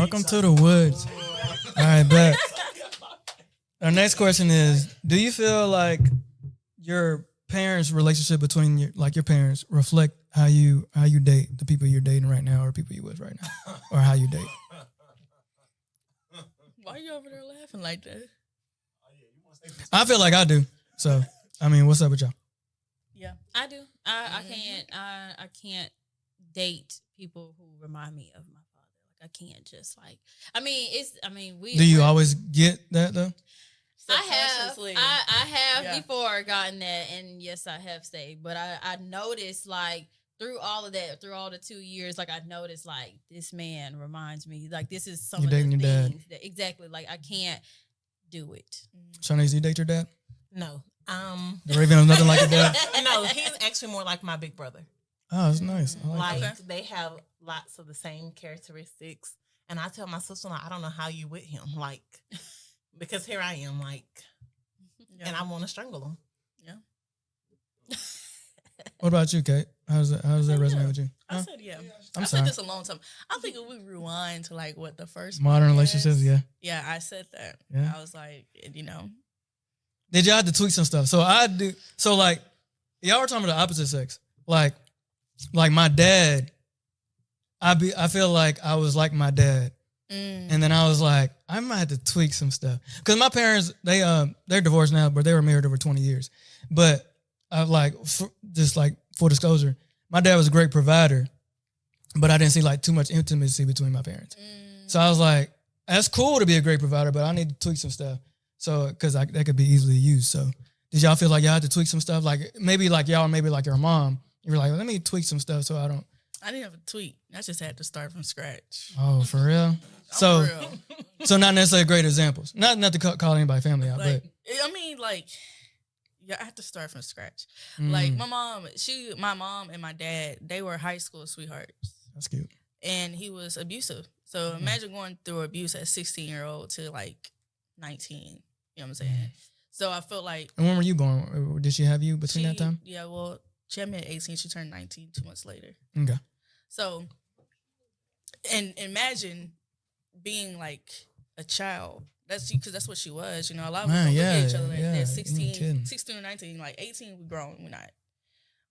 Welcome to the woods. All right, bet. Our next question is: do you feel like your parents' relationship between your parents reflect how you date the people you're dating right now, or people you with right now, or how you date? Why are you over there laughing like that? I feel like I do. So, I mean, what's up with y'all? Yeah. I do. I can't date people who remind me of my father. Like I can't just like. We. Do you always get that though? I have. Subconsciously. I have Yeah. before gotten that, and yes, I have stayed. But I noticed like through all of that, through all the 2 years, like I noticed like this man reminds me like this is some You of the dating your dad. things that exactly like I can't do it. Shanice, you date your dad? No. The Raven is nothing like your dad. No, he's actually more like my big brother. Oh, that's nice. I like Like that. they have lots of the same characteristics. And I tell my sister, I don't know how you with him. Like, because here I am, like, and I want to strangle him. What about you, Kate? How does that resonate with you? I Huh? said yeah. I'm I sorry. said this a long time. I think if we rewind to like what the first Modern podcast- relationships, yeah. Yeah, I said that. Yeah. I was like, Did y'all have to tweak some stuff? So I do. So like, y'all were talking about the opposite sex. Like my dad. I feel like I was like my dad, and then I was like, I might have to tweak some stuff because my parents they're divorced now, but they were married over 20 years. But just like full disclosure, my dad was a great provider, but I didn't see like too much intimacy between my parents. So I was like, that's cool to be a great provider, but I need to tweak some stuff. So, because that could be easily used. So, did y'all feel like y'all had to tweak some stuff? Like maybe like y'all, maybe like your mom. You were like, let me tweak some stuff so I don't. I didn't have a tweet. I just had to start from scratch. Oh, for real? So, so not necessarily great examples. Not to call anybody family out, Like, but yeah, I have to start from scratch. Mm. Like my mom and my dad, they were high school sweethearts, that's cute. and he was abusive. So imagine going through abuse at 16-year-old to like 19. You know what I'm saying? So I felt like And when were you born? Did she have you between that time? Yeah, well, she had me at 18. She turned 19 2 months later. Okay. So, and imagine being like a child. Because that's what she was. You know, a lot of us Man, don't look yeah, at each other like yeah, you that. ain't 16, kidding. 16 or 19, like 18, we grown, we're not.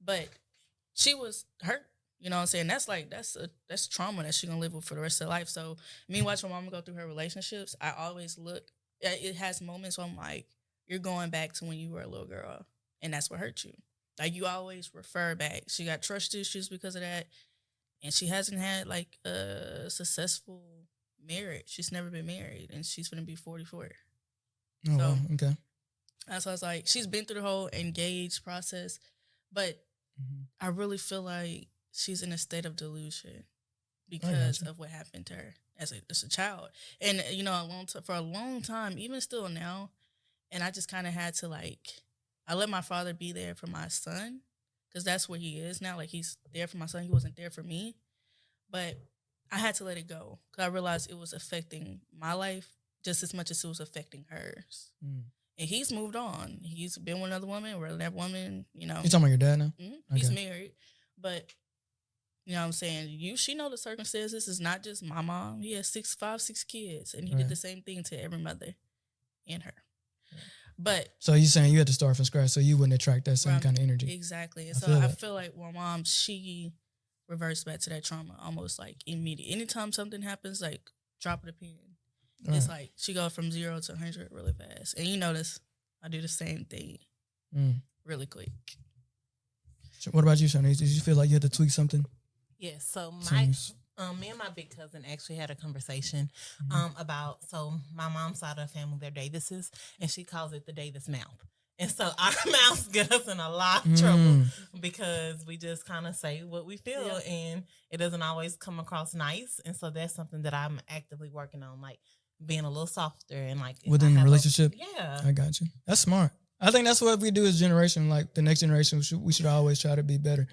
But she was hurt. You know what I'm saying? That's trauma that she's gonna live with for the rest of her life. So me watching my mom go through her relationships, I always look. It has moments where I'm like, you're going back to when you were a little girl, and that's what hurt you. Like you always refer back. She got trust issues because of that, and she hasn't had like a successful marriage. She's never been married, and she's gonna be 44. Oh, So- wow. Okay. That's why I was like, she's been through the whole engaged process, but I really feel like she's in a state of delusion because of what happened to her as a child. And, you know, for a long time, even still now, and I just kind of had to, like, I let my father be there for my son because that's where he is now. Like, he's there for my son. He wasn't there for me. But I had to let it go because I realized it was affecting my life just as much as it was affecting hers. Mm. And he's moved on. He's been with another woman, where that woman, you know. You talking about your dad now? He's Okay. married. But, you know what I'm saying? She know the circumstances. It's not just my mom. He has 6 kids. And he Right. did the same thing to every mother and her. But So you saying you had to start from scratch so you wouldn't attract that same Right. kind of energy? exactly. And I so feel I that. feel like my mom, she reversed back to that trauma almost like immediate. Anytime something happens, like drop of the pen. It's like she go from 0 to 100 really fast. And you notice I do the same thing Mm. really quick. So what about you, Shanice? Did you feel like you had to tweak something? Yeah, so Seems- me and my big cousin actually had a conversation about, so my mom's side of the family, they're Davises, and she calls it the Davis mouth. And so our mouths get us in a lot of trouble because we just kind of say what we feel, and it doesn't always come across nice. And so that's something that I'm actively working on, like being a little softer and like if Within I the have relationship? Yeah. I got you. That's smart. I think that's what we do as generation. Like the next generation, we should always try to be better.